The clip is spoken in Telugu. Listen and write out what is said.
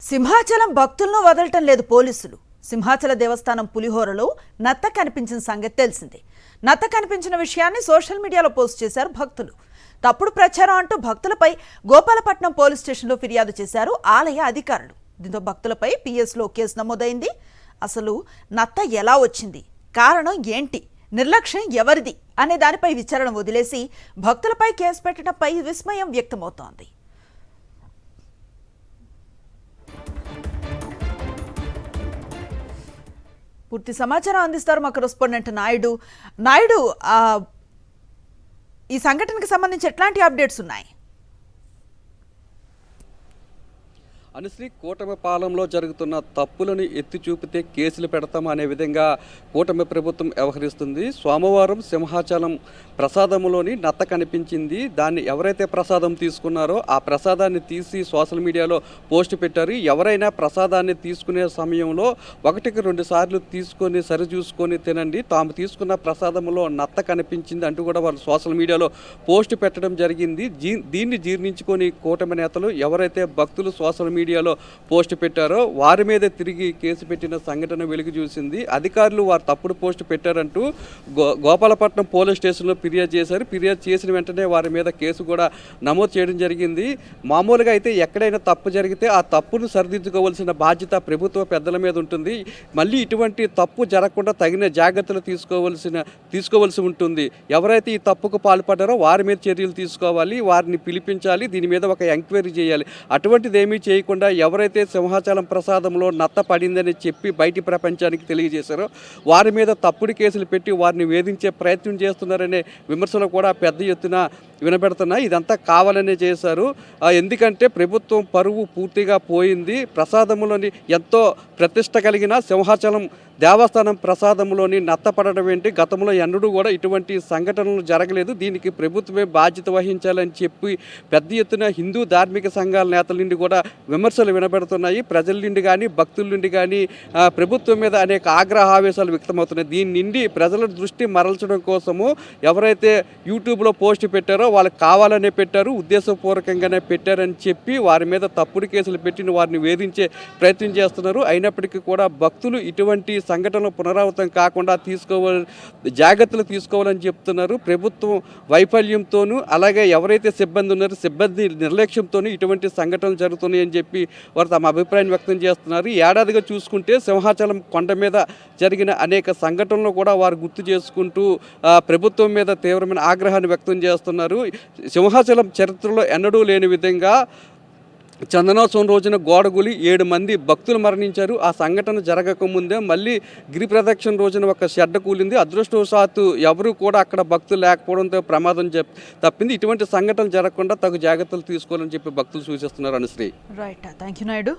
సింహాచలం భక్తులను వదలటం లేదు పోలీసులు. సింహాచల దేవస్థానం పులిహోరలో నత్త కనిపించిన సంగతి తెలిసిందే. నత్త కనిపించిన విషయాన్ని సోషల్ మీడియాలో పోస్ట్ చేశారు భక్తులు. తప్పుడు ప్రచారం అంటూ భక్తులపై గోపాలపట్నం పోలీస్ స్టేషన్లో ఫిర్యాదు చేశారు ఆలయ అధికారులు. దీంతో భక్తులపై పిఎస్లో కేసు నమోదైంది. అసలు నత్త ఎలా వచ్చింది, కారణం ఏంటి, నిర్లక్ష్యం ఎవరిది అనే దానిపై విచారణ వదిలేసి భక్తులపై కేసు పెట్టడంపై విస్మయం వ్యక్తమవుతోంది. పూర్తి సమాచారం అందిస్తారు మా కరెస్పాండెంట్ నాయుడు. ఈ సంఘటనకు సంబంధించి ఎట్లాంటి అప్డేట్స్ ఉన్నాయి? అనుశ్రీ, కూటమి పాలనలో జరుగుతున్న తప్పులను ఎత్తి చూపితే కేసులు పెడతాం అనే విధంగా కూటమి ప్రభుత్వం వ్యవహరిస్తుంది. సోమవారం సింహాచలం ప్రసాదంలోని నత్త కనిపించింది. దాన్ని ఎవరైతే ప్రసాదం తీసుకున్నారో ఆ ప్రసాదాన్ని తీసి సోషల్ మీడియాలో పోస్ట్ పెట్టారు. ఎవరైనా ప్రసాదాన్ని తీసుకునే సమయంలో 1-2 సార్లు తీసుకొని సరిచూసుకొని తినండి, తాము తీసుకున్న ప్రసాదంలో నత్త కనిపించింది అంటూ కూడా వాళ్ళు సోషల్ మీడియాలో పోస్ట్ పెట్టడం జరిగింది. దీన్ని జీర్ణించుకొని కూటమి నేతలు ఎవరైతే భక్తులు సోషల్ మీడియాలో పోస్ట్ పెట్టారో వారి మీద తిరిగి కేసు పెట్టిన సంఘటన వెలుగు చూసింది. అధికారులు వారు తప్పుడు పోస్ట్ పెట్టారంటూ గోపాలపట్నం పోలీస్ స్టేషన్లో ఫిర్యాదు చేశారు. ఫిర్యాదు చేసిన వెంటనే వారి మీద కేసు కూడా నమోదు చేయడం జరిగింది. మామూలుగా అయితే ఎక్కడైనా తప్పు జరిగితే ఆ తప్పును సరిదిద్దుకోవాల్సిన బాధ్యత ప్రభుత్వ పెద్దల మీద ఉంటుంది. మళ్ళీ ఇటువంటి తప్పు జరగకుండా తగిన జాగ్రత్తలు తీసుకోవాల్సి ఉంటుంది. ఎవరైతే ఈ తప్పుకు పాల్పడ్డారో వారి మీద చర్యలు తీసుకోవాలి, వారిని పిలిపించాలి, దీని మీద ఒక ఎంక్వైరీ చేయాలి. అటువంటిది ఏమీ చేయకుండా ఎవరైతే సింహాచలం ప్రసాదంలో నత్త పడిందని చెప్పి బయటి ప్రపంచానికి తెలియజేశారో వారి మీద తప్పుడు కేసులు పెట్టి వారిని వేధించే ప్రయత్నం చేస్తున్నారనే విమర్శలు కూడా పెద్ద ఎత్తున వినబెడుతున్నాయి. ఇదంతా కావాలనే చేశారు. ఎందుకంటే ప్రభుత్వం పరువు పూర్తిగా పోయింది. ప్రసాదంలోని ఎంతో ప్రతిష్ట కలిగిన సింహాచలం దేవస్థానం ప్రసాదంలోని నత్తపడడం ఏంటి, గతంలో ఎన్నడూ కూడా ఇటువంటి సంఘటనలు జరగలేదు, దీనికి ప్రభుత్వమే బాధ్యత వహించాలని చెప్పి పెద్ద ఎత్తున హిందూ ధార్మిక సంఘాల నేతల నుండి కూడా విమర్శలు వినబడుతున్నాయి. ప్రజల నుండి కానీ భక్తుల నుండి కానీ ప్రభుత్వం మీద అనేక ఆగ్రహావేశాలు వ్యక్తమవుతున్నాయి. దీని నుండి ప్రజల దృష్టి మరల్చడం కోసము ఎవరైతే యూట్యూబ్లో పోస్ట్ పెట్టారో వాళ్ళకి కావాలనే పెట్టారు, ఉద్దేశపూర్వకంగానే పెట్టారని చెప్పి వారి మీద తప్పుడు కేసులు పెట్టి వారిని వేధించే ప్రయత్నం చేస్తున్నారు. అయినప్పటికీ కూడా భక్తులు ఇటువంటి సంఘటనలు పునరావృతం కాకుండా జాగ్రత్తలు తీసుకోవాలని చెప్తున్నారు. ప్రభుత్వం వైఫల్యంతోనూ అలాగే ఎవరైతే సిబ్బంది ఉన్నారో సిబ్బంది నిర్లక్ష్యంతోనూ ఇటువంటి సంఘటనలు జరుగుతున్నాయని చెప్పి వారు తమ అభిప్రాయం వ్యక్తం చేస్తున్నారు. ఏడాదిగా చూసుకుంటే సింహాచలం కొండ మీద జరిగిన అనేక సంఘటనలు కూడా వారు గుర్తు చేసుకుంటూ ప్రభుత్వం మీద తీవ్రమైన ఆగ్రహాన్ని వ్యక్తం చేస్తున్నారు. సింహాచలం చరిత్రలో ఎన్నడూ లేని విధంగా చందనోత్సవం రోజున గోడగులి 7 మంది భక్తులు మరణించారు. ఆ సంఘటన జరగకముందే మళ్ళీ గిరి ప్రదక్షిణ రోజున ఒక షెడ్ కూలింది. అదృష్టవశాత్తు ఎవరు కూడా అక్కడ భక్తులు లేకపోవడంతో ప్రమాదం తప్పింది. ఇటువంటి సంఘటనలు జరగకుండా తగు జాగ్రత్తలు తీసుకోవాలని చెప్పి భక్తులు సూచిస్తున్నారు. Anusri. Right, thank you Naidu.